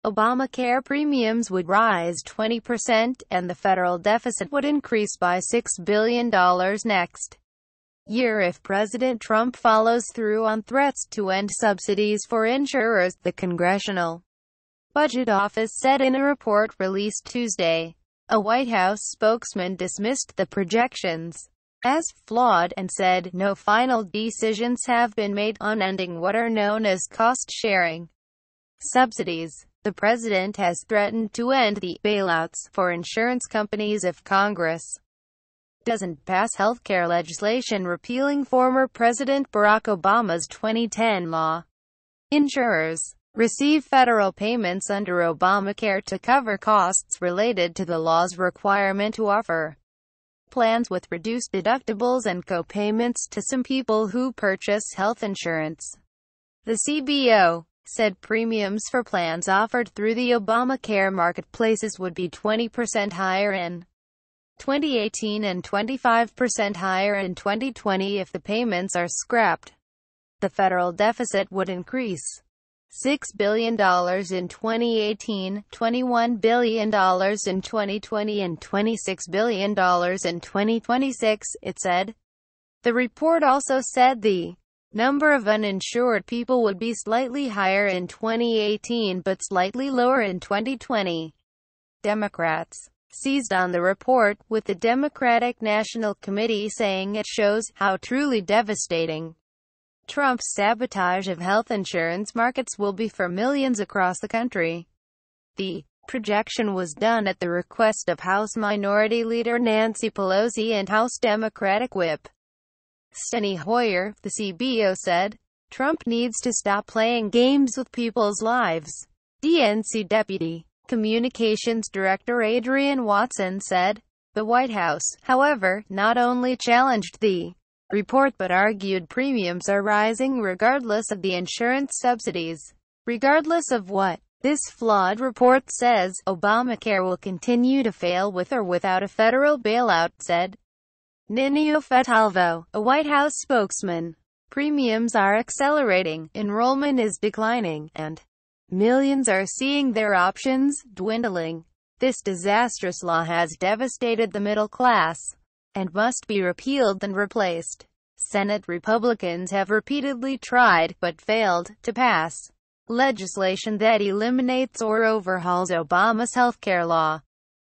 Obamacare premiums would rise 20%, and the federal deficit would increase by $6 billion next year if President Trump follows through on threats to end subsidies for insurers, the Congressional Budget Office said in a report released Tuesday. A White House spokesman dismissed the projections as flawed and said no final decisions have been made on ending what are known as cost-sharing subsidies. The president has threatened to end the bailouts for insurance companies if Congress doesn't pass healthcare legislation repealing former President Barack Obama's 2010 law. Insurers receive federal payments under Obamacare to cover costs related to the law's requirement to offer plans with reduced deductibles and copayments to some people who purchase health insurance. The CBO said premiums for plans offered through the Obamacare marketplaces would be 20% higher in 2018 and 25% higher in 2020 if the payments are scrapped. The federal deficit would increase $6 billion in 2018, $21 billion in 2020 and $26 billion in 2026, it said. The report also said the number of uninsured people would be slightly higher in 2018 but slightly lower in 2020. Democrats seized on the report, with the Democratic National Committee saying it shows how truly devastating Trump's sabotage of health insurance markets will be for millions across the country. The projection was done at the request of House Minority Leader Nancy Pelosi and House Democratic Whip Steny Hoyer. The CBO said, Trump needs to stop playing games with people's lives. DNC Deputy Communications Director Adrienne Watson said. The White House, however, not only challenged the report but argued premiums are rising regardless of the insurance subsidies. Regardless of what this flawed report says, Obamacare will continue to fail with or without a federal bailout, said Ninio Fetalvo, a White House spokesman. Premiums are accelerating, enrollment is declining, and millions are seeing their options dwindling. This disastrous law has devastated the middle class and must be repealed and replaced. Senate Republicans have repeatedly tried, but failed, to pass legislation that eliminates or overhauls Obama's healthcare law.